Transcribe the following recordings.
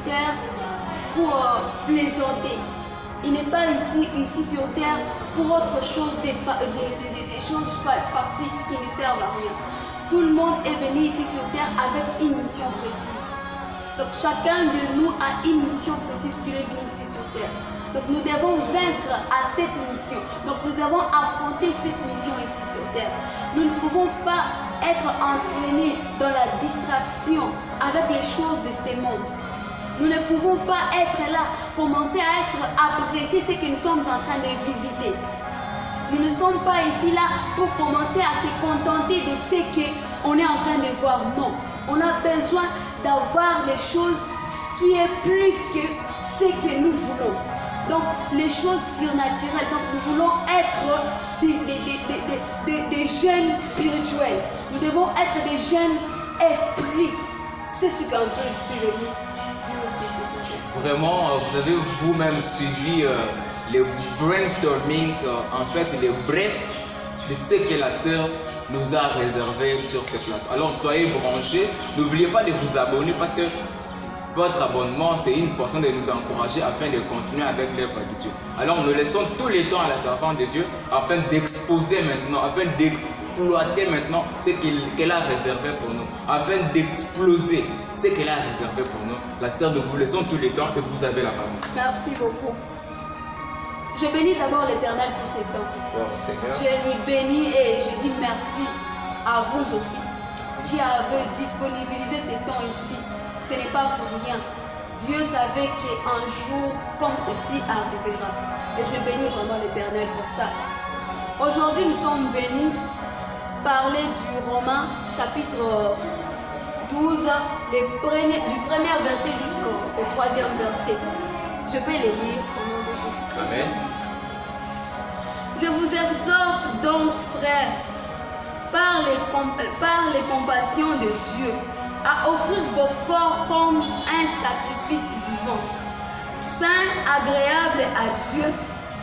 terre pour plaisanter. Il n'est pas ici sur terre pour autre chose, des choses factices qui ne servent à rien. Tout le monde est venu ici sur terre avec une mission précise. Donc chacun de nous a une mission précise qui est venu ici sur terre. Donc nous devons vaincre à cette mission. Donc nous avons affronté cette mission ici sur terre. Nous ne pouvons pas être entraînés dans la distraction avec les choses de ce monde. Nous ne pouvons pas être là, commencer à être appréciés ce que nous sommes en train de visiter. Nous ne sommes pas ici là pour commencer à se contenter de ce qu'on est en train de voir. Non, on a besoin d'avoir les choses qui est plus que ce que nous voulons. Donc les choses surnaturelles. Donc nous voulons être des jeunes spirituels. Nous devons être des jeunes esprits. C'est ce qu'en train je suis venu. Vraiment, vous avez vous-même suivi le brainstorming, en fait, le bref de ce que la sœur nous a réservé sur ce plateau. Alors soyez branchés, n'oubliez pas de vous abonner parce que votre abonnement, c'est une façon de nous encourager afin de continuer avec l'œuvre de Dieu. Alors nous laissons tout le temps à la servante de Dieu afin d'exposer maintenant, afin d'exploiter maintenant ce qu'elle a réservé pour nous, afin d'exploser ce qu'elle a réservé pour nous. La sœur, nous vous laissons tout le temps et vous avez la parole. Merci beaucoup. Je bénis d'abord l'Éternel pour ce temps. Wow, Seigneur. Je lui bénis et je dis merci à vous aussi qui avez disponibilisé ce temps ici. Ce n'est pas pour rien. Dieu savait qu'un jour comme ceci arrivera. Et je bénis vraiment l'Éternel pour ça. Aujourd'hui, nous sommes venus parler du Romains chapitre 12, du premier verset jusqu'au troisième verset. Je peux les lire au nom de Jésus. Amen. Je vous exhorte donc, frères, par les compassions de Dieu, à offrir vos corps comme un sacrifice vivant, saint, agréable à Dieu,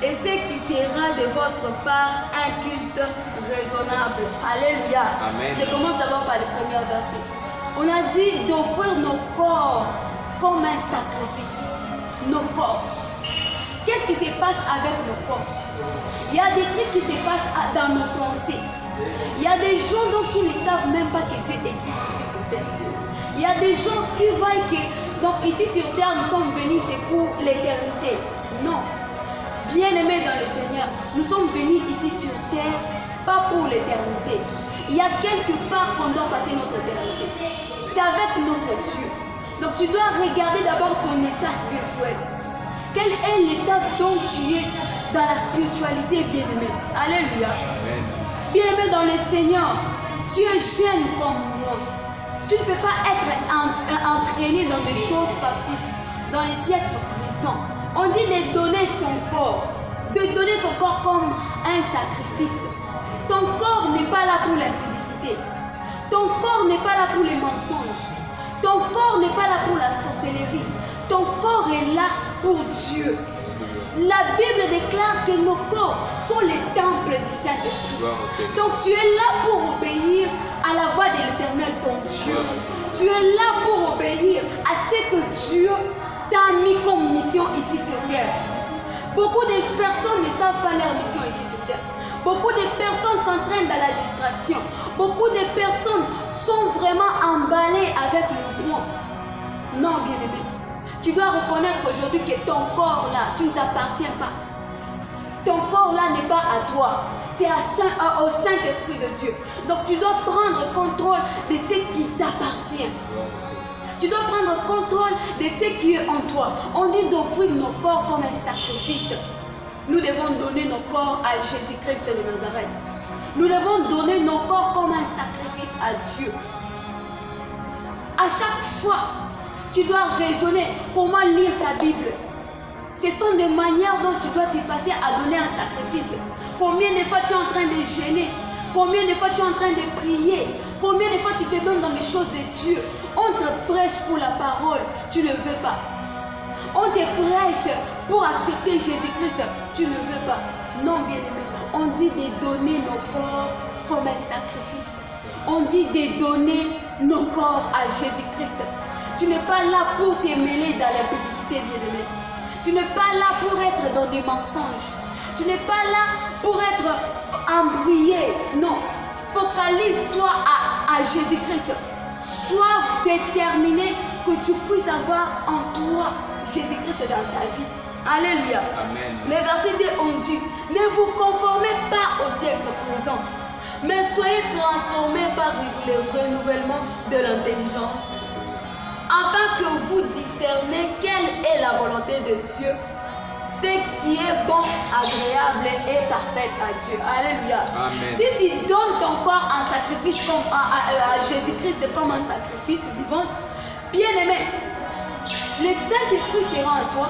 et ce qui sera de votre part un culte raisonnable. Alléluia. Amen. Je commence d'abord par le premier verset. On a dit d'offrir nos corps comme un sacrifice. Nos corps. Qu'est-ce qui se passe avec nos corps? Il y a des trucs qui se passent dans nos pensées. Il y a des gens donc qui ne savent même pas que Dieu existe ici sur terre. Il y a des gens qui voient que donc ici sur terre nous sommes venus c'est pour l'éternité. Non. Bien-aimés dans le Seigneur, nous sommes venus ici sur terre pas pour l'éternité. Il y a quelque part qu'on doit passer notre éternité. C'est avec notre Dieu. Donc tu dois regarder d'abord ton état spirituel. Quel est l'état dont tu es dans la spiritualité, bien-aimé? Alléluia. Amen. Bien-aimé dans le Seigneur, tu es jeune comme moi. Tu ne peux pas être entraîné dans des choses factices dans les siècles présents. On dit de donner son corps comme un sacrifice. Ton corps n'est pas là pour l'impudicité. Ton corps n'est pas là pour les mensonges. Ton corps n'est pas là pour la sorcellerie. Ton corps est là pour Dieu. La Bible déclare que nos corps sont les temples du Saint-Esprit. Donc tu es là pour obéir à la voix de l'Éternel, ton Dieu. Tu es là pour obéir à ce que Dieu t'a mis comme mission ici sur terre. Beaucoup de personnes ne savent pas leur mission ici sur terre. Beaucoup de personnes s'entraînent dans la distraction. Beaucoup de personnes sont vraiment emballées avec le vent. Non, bien-aimé. Tu dois reconnaître aujourd'hui que ton corps là, tu ne t'appartiens pas. Ton corps là n'est pas à toi. C'est au Saint-Esprit de Dieu. Donc tu dois prendre contrôle de ce qui t'appartient. Tu dois prendre contrôle de ce qui est en toi. On dit d'offrir nos corps comme un sacrifice. Nous devons donner nos corps à Jésus-Christ de Nazareth. Nous devons donner nos corps comme un sacrifice à Dieu. À chaque fois, tu dois raisonner comment lire ta Bible. Ce sont des manières dont tu dois te passer à donner un sacrifice. Combien de fois tu es en train de gêner? Combien de fois tu es en train de prier? Combien de fois tu te donnes dans les choses de Dieu? On te prêche pour la parole, tu ne veux pas. On te prêche pour accepter Jésus-Christ, tu ne veux pas. Non, bien-aimé, on dit de donner nos corps comme un sacrifice. On dit de donner nos corps à Jésus-Christ. Tu n'es pas là pour te mêler dans l'impudicité, bien-aimé. Tu n'es pas là pour être dans des mensonges. Tu n'es pas là pour être embrouillé. Non. Focalise-toi à Jésus-Christ. Sois déterminé que tu puisses avoir en toi Jésus-Christ dans ta vie. Alléluia. Amen. Les versets 2 ont dit, ne vous conformez pas au siècle présent, mais soyez transformés par le renouvellement de l'intelligence, afin que vous discerniez quelle est la volonté de Dieu, ce qui est bon, agréable et parfait à Dieu. Alléluia. Amen. Si tu donnes ton corps en sacrifice comme à Jésus-Christ comme un sacrifice vivant, bien-aimé, le Saint-Esprit sera en toi.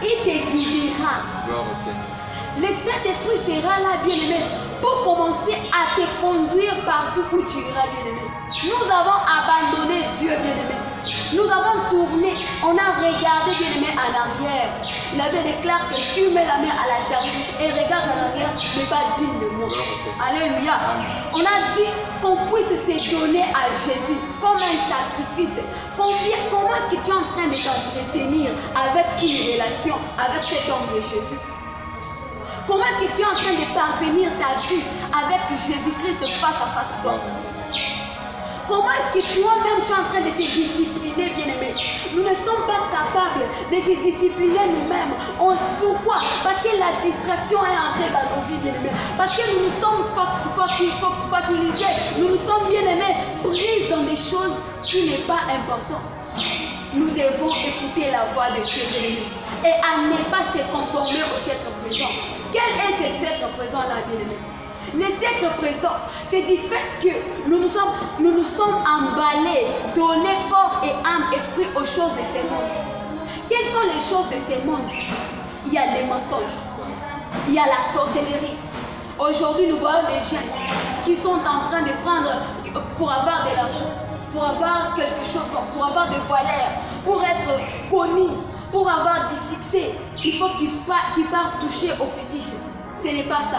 Il te guidera. Gloire au Seigneur. Le Saint-Esprit sera là, bien-aimé, pour commencer à te conduire partout où tu iras, bien-aimé. Nous avons abandonné Dieu, bien-aimé. Nous avons tourné, on a regardé, bien-aimé, en arrière. La Bible déclare que tu mets la main à la charrue et regarde en arrière, mais pas digne de moi. Alléluia. On a dit qu'on puisse se donner à Jésus comme un sacrifice. Comment est-ce que tu es en train de t'entretenir avec une relation avec cet homme de Jésus? Comment est-ce que tu es en train de parvenir ta vie avec Jésus-Christ face à face à toi? Comment est-ce que toi-même tu es en train de te discipliner, bien-aimé? Nous ne sommes pas capables de se discipliner nous-mêmes. Pourquoi? Parce que la distraction est entrée dans nos vies, bien-aimés. Parce que nous nous sommes focalisés, nous nous sommes, bien-aimés, pris dans des choses qui n'est pas importantes. Nous devons écouter la voix de Dieu, bien-aimé, et à ne pas se conformer au siècle présent. Quel est ce siècle présent-là, bien-aimé? Le siècle présent, c'est du fait que nous nous sommes emballés, donnés corps et âme, esprit aux choses de ce monde. Quelles sont les choses de ce monde? Il y a les mensonges, il y a la sorcellerie. Aujourd'hui, nous voyons des jeunes qui sont en train de prendre pour avoir de l'argent, pour avoir quelque chose, pour avoir de valeur, pour être connus, pour avoir du succès. Il faut qu'ils partent toucher au fétiche. Ce n'est pas ça.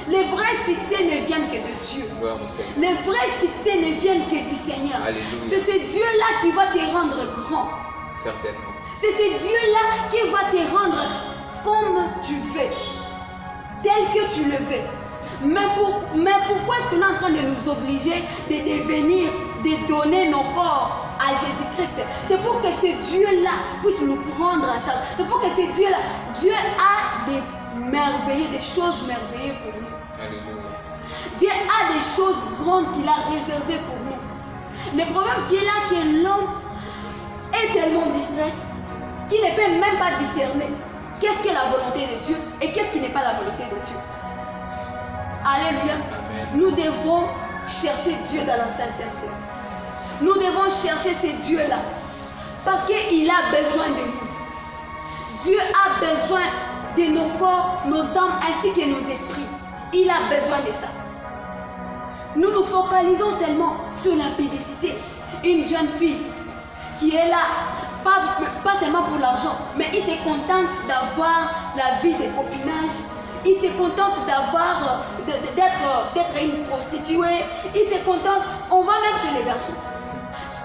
Les vrais succès ne viennent que de Dieu. Les vrais succès ne viennent que du Seigneur. C'est ce Dieu-là qui va te rendre grand. Certainement. C'est ce Dieu-là qui va te rendre comme tu veux, tel que tu le veux. Mais pourquoi est-ce qu'on est en train de nous obliger de devenir, de donner nos corps à Jésus-Christ? C'est pour que ce Dieu-là puisse nous prendre en charge. C'est pour que ce Dieu-là, Dieu a des merveilleux, des choses merveilleuses pour nous. Alléluia. Dieu a des choses grandes qu'il a réservées pour nous. Le problème qui est là, que l'homme est tellement distrait qu'il ne peut même pas discerner qu'est-ce qui est la volonté de Dieu et qu'est-ce qui n'est pas la volonté de Dieu. Alléluia. Amen. Nous devons chercher Dieu dans la sincérité. Nous devons chercher ce Dieu-là parce qu'il a besoin de nous. Dieu a besoin de nos corps, nos âmes ainsi que nos esprits. Il a besoin de ça. Nous nous focalisons seulement sur l'impudicité. Une jeune fille qui est là, pas seulement pour l'argent, mais il se contente d'avoir la vie de copinage. Il se contente d'être une prostituée. Il se contente, on va même chez les garçons.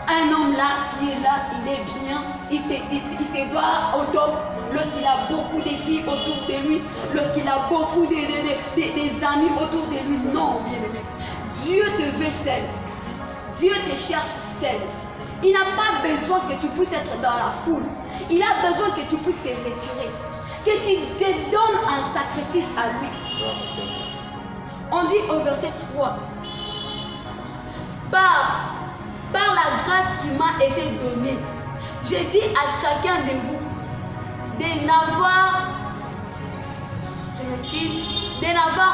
Un homme là qui est là, il est bien, il se va au top lorsqu'il a beaucoup de filles autour de lui, lorsqu'il a beaucoup des amis autour de lui. Non, bien-aimé. Dieu te veut seul. Dieu te cherche seul. Il n'a pas besoin que tu puisses être dans la foule. Il a besoin que tu puisses te retirer. Que tu te donnes un sacrifice à lui. On dit au verset 3. Par la grâce qui m'a été donnée, j'ai dit à chacun de vous de n'avoir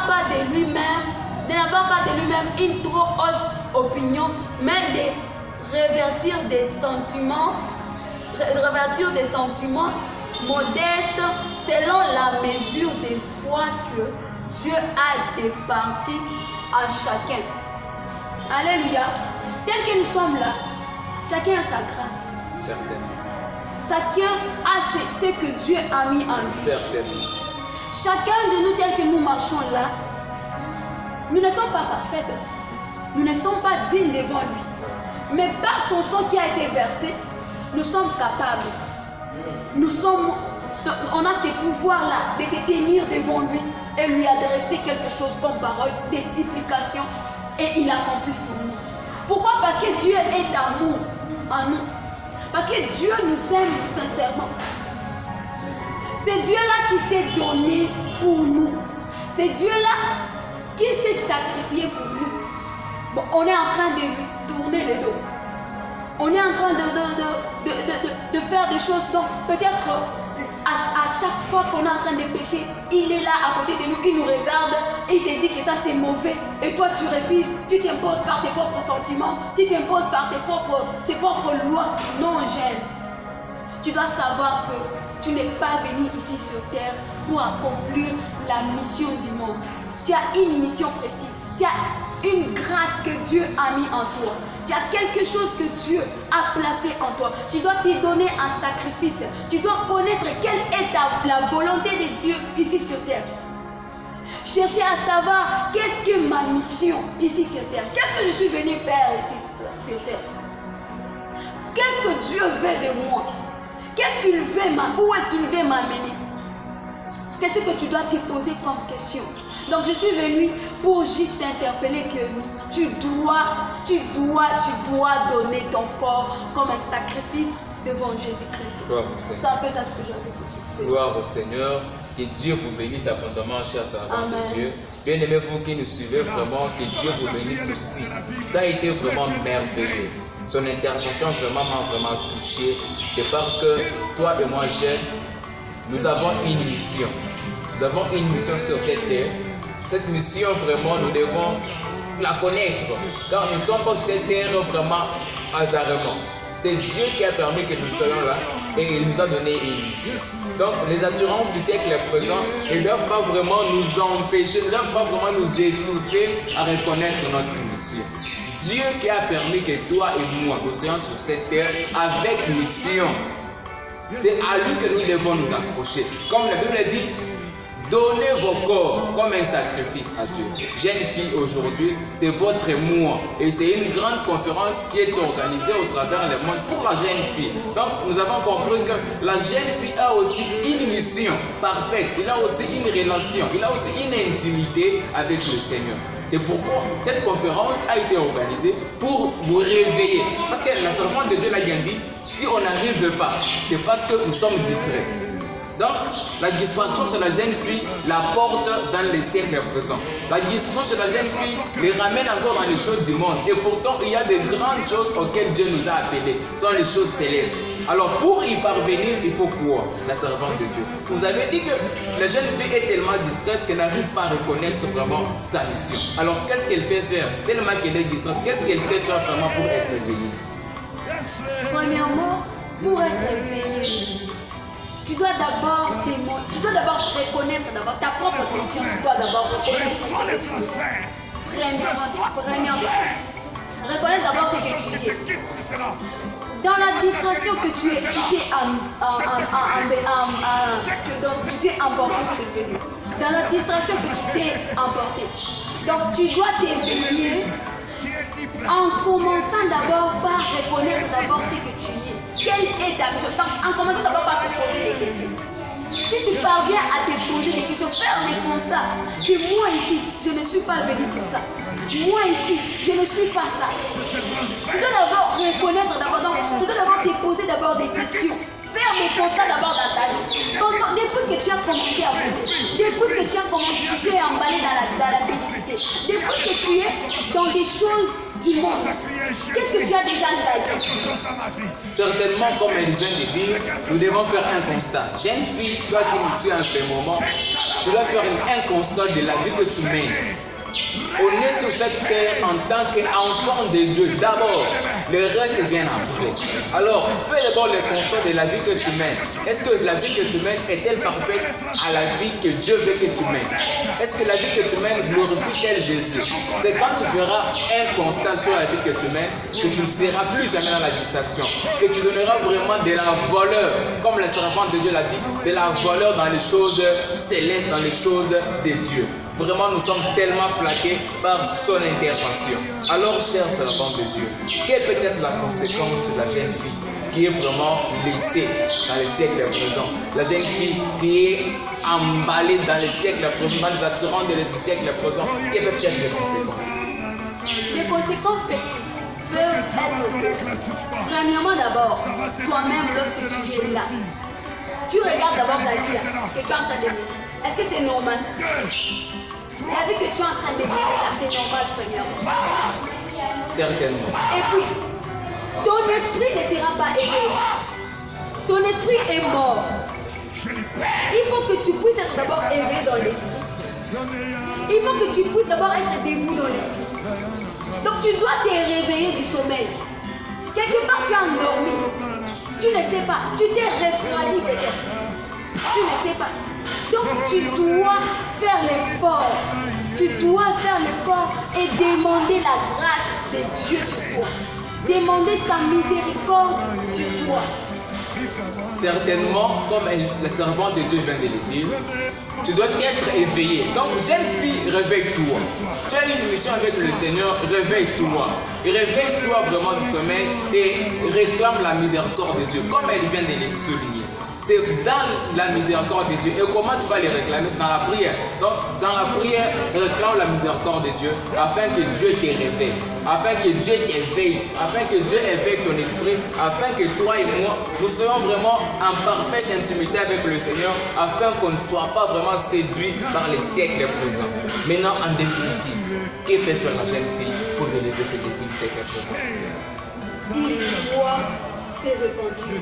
pas de lui-même une trop haute opinion, mais de revêtir des sentiments modestes selon la mesure de foi que Dieu a départi à chacun. Alléluia. Tel que nous sommes là, chacun a sa grâce. Certainement. Chacun a ce que Dieu a mis en lui. Certainement. Chacun de nous, tel que nous marchons là, nous ne sommes pas parfaits. Nous ne sommes pas dignes devant lui. Mais par son sang qui a été versé, nous sommes capables. On a ces pouvoirs-là de se tenir devant lui et lui adresser quelque chose comme parole, des supplications, et il accomplit pour nous. Pourquoi? Parce que Dieu est amour en nous. Parce que Dieu nous aime sincèrement. C'est Dieu-là qui s'est donné pour nous. C'est Dieu-là qui s'est sacrifié pour nous. Bon, on est en train de lui tourner le dos. On est en train de faire des choses dont peut-être à chaque fois qu'on est en train de pécher, il est là à côté de nous, il nous regarde et il te dit que ça c'est mauvais. Et toi tu refuses, tu t'imposes par tes propres sentiments, tu t'imposes par tes propres lois. Non, j'aime. Tu dois savoir que tu n'es pas venu ici sur terre pour accomplir la mission du monde. Tu as une mission précise. Tu as une grâce que Dieu a mis en toi. Tu as quelque chose que Dieu a placé en toi. Tu dois te donner un sacrifice. Tu dois connaître quelle est la volonté de Dieu ici sur terre. Chercher à savoir qu'est-ce que ma mission ici sur terre. Qu'est-ce que je suis venu faire ici sur terre. Qu'est-ce que Dieu veut de moi. Qu'est-ce qu'il veut où est-ce qu'il veut m'amener. C'est ce que tu dois te poser comme question. Donc je suis venue pour juste t'interpeller que tu dois donner ton corps comme un sacrifice devant Jésus-Christ. Gloire au Seigneur. C'est un peu ça ce que j'avais dit. Gloire au Seigneur. Que Dieu vous bénisse abondamment, chers servants de Dieu. Bien aimés, vous qui nous suivez, vraiment, que Dieu vous bénisse aussi. Ça a été vraiment merveilleux. Son intervention vraiment m'a vraiment touché. De part que toi et moi, jeunes, nous avons une mission. Nous avons une mission sur cette terre. Cette mission, vraiment, nous devons la connaître. Car nous ne sommes pas sur cette terre vraiment hasardement. C'est Dieu qui a permis que nous soyons là et il nous a donné une mission. Donc, les attirances du siècle présent ne doivent pas vraiment nous empêcher, ne doivent pas vraiment nous étouffer à reconnaître notre mission. Dieu qui a permis que toi et moi, nous soyons sur cette terre avec mission. C'est à lui que nous devons nous accrocher. Comme la Bible dit, donnez vos corps comme un sacrifice à Dieu. Jeune fille, aujourd'hui, c'est votre mois. Et c'est une grande conférence qui est organisée au travers du monde pour la jeune fille. Donc, nous avons compris que la jeune fille a aussi une mission parfaite. Il a aussi une relation. Il a aussi une intimité avec le Seigneur. C'est pourquoi cette conférence a été organisée pour vous réveiller. Parce que la servante de Dieu l'a bien dit, si on n'arrive pas, c'est parce que nous sommes distraits. Donc, la distraction chez la jeune fille la porte dans les siècles présents. La distraction chez la jeune fille les ramène encore dans les choses du monde. Et pourtant, il y a de grandes choses auxquelles Dieu nous a appelés. Ce sont les choses célestes. Alors, pour y parvenir, il faut quoi? La servante de Dieu. Je vous avais dit que la jeune fille est tellement distraite qu'elle n'arrive pas à reconnaître vraiment sa mission. Alors, qu'est-ce qu'elle peut faire? Tellement qu'elle est distraite, qu'est-ce qu'elle peut faire vraiment pour être éveillée? Premièrement, pour être éveillée, tu dois d'abord reconnaître d'abord ta propre mission. Tu dois d'abord reconnaître ce que tu es. Première des choses. Reconnaître d'abord ce que tu es. Dans la distraction que tu es, tu t'es emporté, c'est ce que je veux dire. Dans la distraction que tu t'es emporté. Donc tu dois t'éveiller en commençant d'abord par reconnaître d'abord ce que tu es. Quelle est ta mission? En commençant d'abord par te poser des questions. Si tu parviens à te poser des questions, faire des constats que moi ici, je ne suis pas venu pour ça. Moi ici, je ne suis pas ça. Tu dois d'abord reconnaître d'abord, tu dois d'abord te poser d'abord des questions. Faire des constats d'abord dans ta vie. Depuis que tu as commencé à voter, depuis que tu as commencé, tu t'es emballé dans la publicité, depuis que tu es dans des choses du monde, qu'est-ce que tu as déjà taillé? Certainement, comme elle vient de dire, nous devons faire un constat. Jeune fille, toi qui nous suis en ce moment, tu dois faire un constat de la vie que tu mènes. On est sur cette terre en tant qu'enfant de Dieu d'abord, le reste vient après. Alors, fais d'abord le constat de la vie que tu mènes. Est-ce que la vie que tu mènes est-elle parfaite à la vie que Dieu veut que tu mènes? Est-ce que la vie que tu mènes glorifie-t-elle Jésus? C'est quand tu feras un constat sur la vie que tu mènes que tu ne seras plus jamais dans la distraction, que tu donneras vraiment de la valeur, comme le servant de Dieu l'a dit, de la valeur dans les choses célestes, dans les choses de Dieu. Vraiment, nous sommes tellement flattés par son intervention. Alors, chers servants de Dieu, quelle peut être la conséquence de la jeune fille qui est vraiment laissée dans les siècles présents. La jeune fille qui est emballée dans les siècles présents, dans les attirants du siècle présent. Quelles peuvent être les conséquences? Les conséquences peuvent être, premièrement d'abord, toi-même lorsque tu es là, tu regardes d'abord ta vie là, que tu es en train de vivre. Est-ce que c'est normal? La vie que tu es en train de vivre là, c'est normal premièrement. Certainement. Et puis, ton esprit ne sera pas éveillé. Ton esprit est mort. Il faut que tu puisses être d'abord éveillé dans l'esprit. Il faut que tu puisses d'abord être debout dans l'esprit. Donc tu dois te réveiller du sommeil. Quelque part tu as endormi. Tu ne sais pas. Tu t'es refroidi peut-être. Tu ne sais pas. Donc tu dois faire l'effort. Tu dois faire l'effort et demander la grâce de Dieu sur toi. Demander sa miséricorde sur toi. Certainement, comme la servante de Dieu vient de le dire, tu dois être éveillé. Donc, jeune fille, réveille-toi. Tu as une mission avec le Seigneur, réveille-toi. Réveille-toi vraiment du sommeil et réclame la miséricorde de Dieu, comme elle vient de le souligner. C'est dans la miséricorde de Dieu. Et comment tu vas les réclamer? C'est dans la prière. Donc, dans la prière, réclame la miséricorde de Dieu afin que Dieu te réveille, afin que Dieu t'éveille, afin que Dieu éveille ton esprit, afin que toi et moi, nous soyons vraiment en parfaite intimité avec le Seigneur, afin qu'on ne soit pas vraiment séduit par les siècles présents. Maintenant, en définitive, que peut faire la jeune fille pour relever ce défi du siècle présent? Il doit se repentir.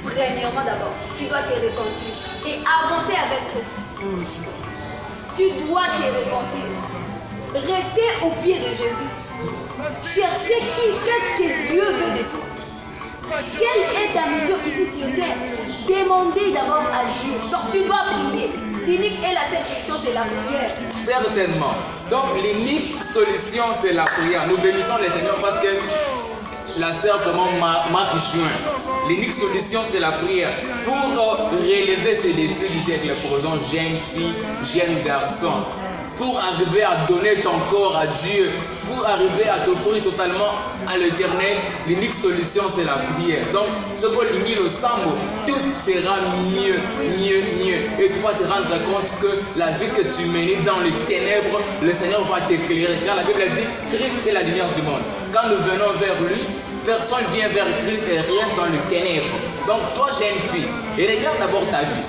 Premièrement d'abord, tu dois te repentir et avancer avec Christ. Tu dois te repentir. Rester au pied de Jésus. Chercher qu'est-ce que Dieu veut de toi. Quelle est ta mission ici sur terre? Demander d'abord à Dieu. Donc tu dois prier. L'unique et la seule solution, c'est la prière. Certainement. Donc l'unique solution, c'est la prière. Nous bénissons le Seigneur parce que la sœur vraiment m'a rejoint. L'unique solution, c'est la prière. Pour relever ces défis du siècle présent, jeune fille, jeune garçon, pour arriver à donner ton corps à Dieu, pour arriver à t'offrir totalement à l'éternel, l'unique solution, c'est la prière. Donc, ce que l'ingil au sambo, tout sera mieux. Et tu vas te rendre compte que la vie que tu menais dans les ténèbres, le Seigneur va t'éclairer. Car la Bible dit, Christ est la lumière du monde. Quand nous venons vers lui, personne vient vers Christ et reste dans les ténèbres. Donc toi, jeune fille, et regarde d'abord ta vie.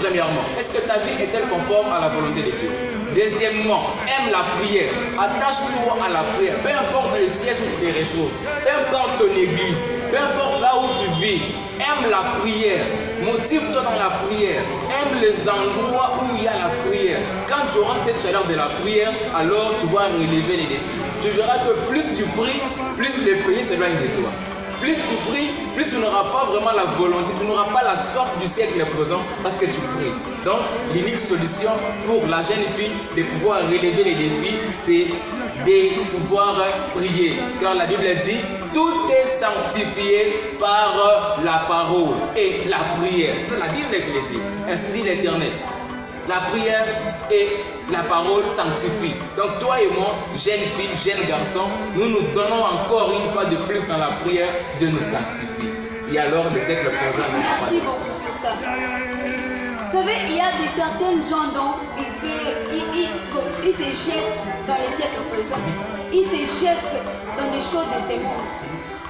Premièrement, est-ce que ta vie est-elle conforme à la volonté de Dieu? Deuxièmement, aime la prière. Attache-toi à la prière. Peu importe le siège où tu te retrouves, peu importe ton église, peu importe là où tu vis, aime la prière. Motive-toi dans la prière. Aime les endroits où il y a la prière. Quand tu auras cette chaleur de la prière, alors tu vas relever les défis. Tu verras que plus tu pries, plus les péchés s'éloignent de toi. Plus tu pries, plus tu n'auras pas vraiment la volonté, tu n'auras pas la soif du siècle présent parce que tu pries. Donc, l'unique solution pour la jeune fille de pouvoir relever les défis, c'est de pouvoir prier. Car la Bible dit, tout est sanctifié par la parole et la prière. C'est la Bible qui le dit. Ainsi dit l'Éternel. La prière et la parole sanctifient. Donc toi et moi, jeune fille, jeune garçon, nous nous donnons encore une fois de plus dans la prière, Dieu nous sanctifie. Et alors le siècle présent. Merci beaucoup sur ça. Vous savez, il y a certains gens dont ils se jettent dans les siècles présents. Ils se jettent dans des choses de ce monde.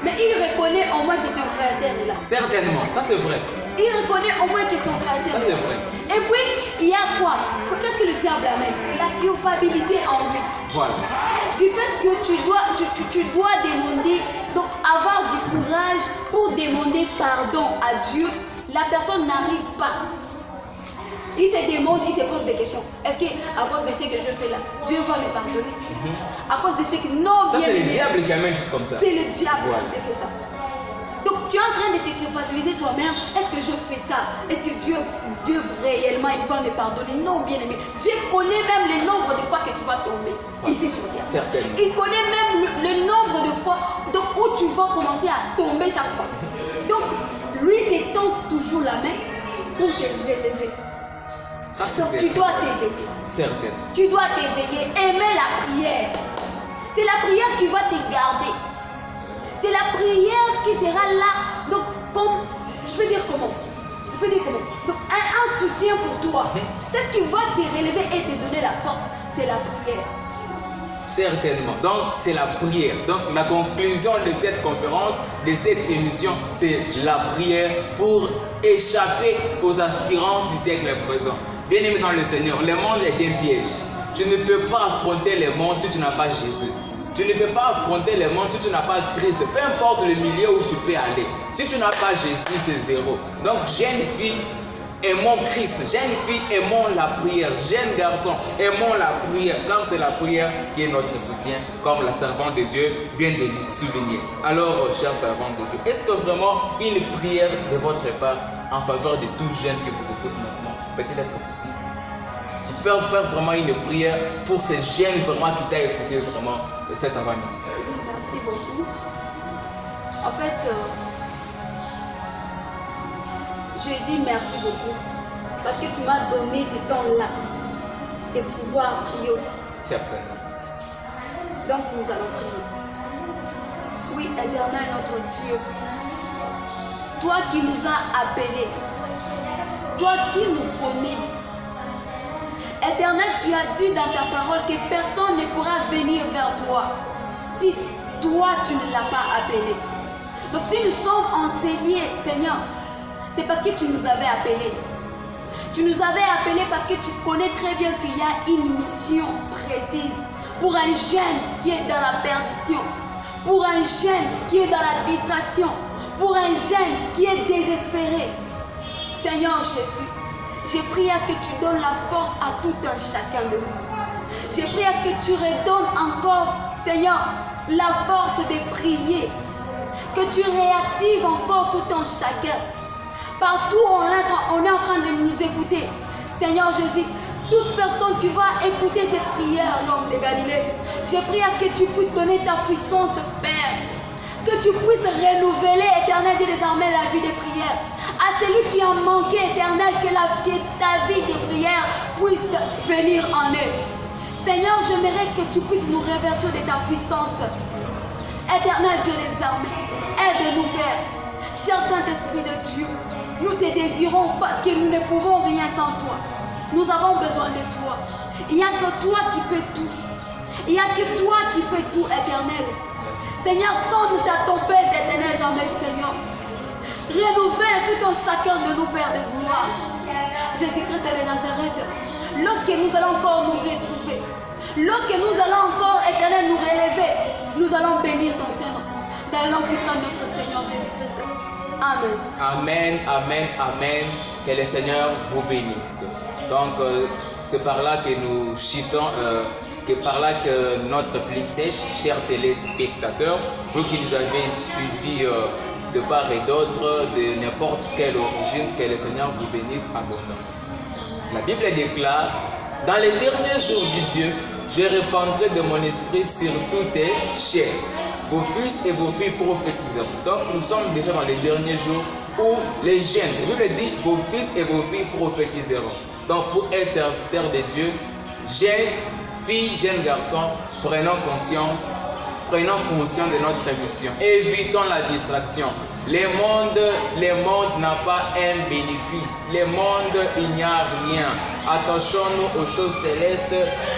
Mais il reconnaît au moins que son créateur est là. Certainement, ça c'est vrai. Il reconnaît au moins que son créateur est là. Ça c'est vrai. Et puis, il y a quoi? Qu'est-ce que le diable amène? La culpabilité en lui. Voilà. Du fait que tu dois demander, donc avoir du courage pour demander pardon à Dieu, la personne n'arrive pas. Il se demande, il se pose des questions. Est-ce qu'à cause de ce que je fais là, Dieu va me pardonner? À cause de ce que... Non, ça c'est le diable qui amène juste comme ça. C'est le diable qui te fait ça. Donc tu es en train de te culpabiliser toi-même. Est-ce que je fais ça? Est-ce que Dieu réellement il va me pardonner? Non, bien aimé. Dieu connaît même le nombre de fois que tu vas tomber ici sur terre. Certainement. Il connaît même le nombre de fois donc, où tu vas commencer à tomber chaque fois. Donc lui te tend toujours la main pour te relever. Ça, donc tu dois t'éveiller. Certainement. Tu dois t'éveiller. Aimer la prière. C'est la prière qui va te garder. C'est la prière qui sera là, donc comme, je peux dire comment. Donc un soutien pour toi. C'est ce qui va te relever et te donner la force. C'est la prière. Certainement. Donc, c'est la prière. Donc, la conclusion de cette conférence, de cette émission, c'est la prière pour échapper aux aspirances du siècle présent. Bien aimé dans le Seigneur, le monde est un piège. Tu ne peux pas affronter le monde si tu n'as pas Jésus. Tu ne peux pas affronter le monde si tu n'as pas Christ. Peu importe le milieu où tu peux aller. Si tu n'as pas Jésus, c'est zéro. Donc, jeune fille, aimons Christ. Jeune fille, aimons la prière. Jeune garçon, aimons la prière. Car c'est la prière qui est notre soutien, comme la servante de Dieu vient de le souligner. Alors, chers servants de Dieu, est-ce que vraiment une prière de votre part en faveur de tout jeune qui vous écoute maintenant peut-il être possible? Faire vraiment une prière pour ces jeunes vraiment qui t'a écouté vraiment cet avant-midi. Merci beaucoup. En fait, je dis merci beaucoup parce que tu m'as donné ce temps-là et pouvoir prier aussi. Certainement. Donc nous allons prier. Oui, Éternel notre Dieu, toi qui nous as appelés, toi qui nous connais, Éternel, tu as dit dans ta parole que personne ne pourra venir vers toi si toi tu ne l'as pas appelé. Donc si nous sommes enseignés, Seigneur, c'est parce que tu nous avais appelés. Tu nous avais appelés parce que tu connais très bien qu'il y a une mission précise pour un jeune qui est dans la perdition, pour un jeune qui est dans la distraction, pour un jeune qui est désespéré. Seigneur Jésus, j'ai prié à ce que tu donnes la force à tout un chacun de nous. J'ai prié à ce que tu redonnes encore, Seigneur, la force de prier. Que tu réactives encore tout un chacun. Partout où on est en train de nous écouter. Seigneur Jésus, toute personne qui va écouter cette prière, l'homme de Galilée, j'ai prié à ce que tu puisses donner ta puissance, Père. Que tu puisses renouveler, Éternel, désormais la vie de prière. À celui qui en manquait, Éternel, que ta vie de prière puisse venir en eux. Seigneur, j'aimerais que tu puisses nous revêtir de ta puissance. Éternel Dieu des armées, aide-nous, Père. Cher Saint-Esprit de Dieu, nous te désirons parce que nous ne pouvons rien sans toi. Nous avons besoin de toi. Il n'y a que toi qui peux tout. Il n'y a que toi qui peux tout, Éternel. Seigneur, sonne ta tempête éternelle dans mes Seigneur. Renouvelle tout un chacun de nous, Père de gloire. Jésus-Christ de Nazareth, lorsque nous allons encore nous retrouver, lorsque nous allons encore, Éternel, nous relever, nous allons bénir ton Seigneur. Dans le nom puissant de notre Seigneur Jésus-Christ. Amen. Amen, amen, amen. Que le Seigneur vous bénisse. Donc, c'est par là que nous chitons, que par là que notre plume sèche, chers téléspectateurs, vous qui nous avez suivis de part et d'autre, de n'importe quelle origine, que le Seigneur vous bénisse abondamment. La Bible déclare, dans les derniers jours du Dieu, je répandrai de mon esprit sur toutes tes chairs. Vos fils et vos filles prophétiseront. Donc nous sommes déjà dans les derniers jours où les jeunes, la Bible dit, vos fils et vos filles prophétiseront. Donc pour être serviteurs de Dieu, jeunes filles, jeunes garçons, prenons conscience de notre mission. Évitons la distraction. Le monde n'a pas un bénéfice. Le monde, il n'y a rien. Attachons-nous aux choses célestes,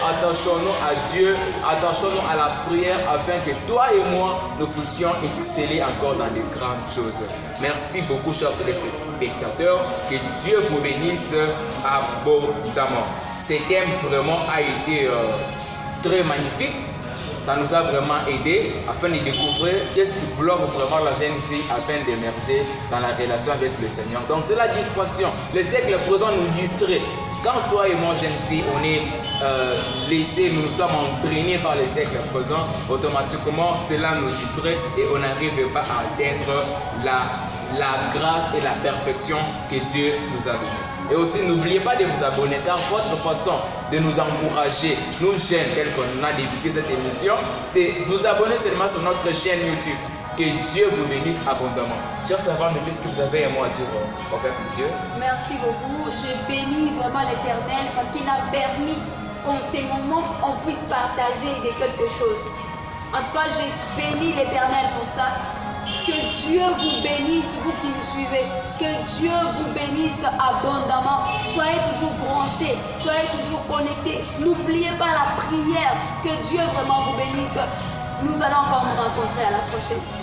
attachons-nous à Dieu, attachons-nous à la prière afin que toi et moi, nous puissions exceller encore dans les grandes choses. Merci beaucoup, chers téléspectateurs. Que Dieu vous bénisse abondamment. Ce thème vraiment a été très magnifique. Ça nous a vraiment aidé afin de découvrir qu'est-ce qui bloque vraiment la jeune fille afin d'émerger dans la relation avec le Seigneur. Donc c'est la distraction. Le siècle présent nous distrait. Quand toi et moi, jeune fille, on est laissés, nous sommes entraînés par le siècle présent, automatiquement cela nous distrait et on n'arrive pas à atteindre la grâce et la perfection que Dieu nous a donnée. Et aussi, n'oubliez pas de vous abonner car votre façon de nous encourager, nous jeunes, tels qu'on a débuté cette émission, c'est vous abonner seulement sur notre chaîne YouTube. Que Dieu vous bénisse abondamment. Chers servants de Dieu, est-ce que vous avez un mot à dire au peuple de Dieu? Merci beaucoup. Je bénis vraiment l'Éternel parce qu'il a permis qu'en ces moments, on puisse partager de quelque chose. En tout cas, je bénis l'Éternel pour ça. Que Dieu vous bénisse, vous qui nous suivez. Que Dieu vous bénisse abondamment. Soyez toujours branchés, soyez toujours connectés. N'oubliez pas la prière. Que Dieu vraiment vous bénisse. Nous allons encore nous rencontrer à la prochaine.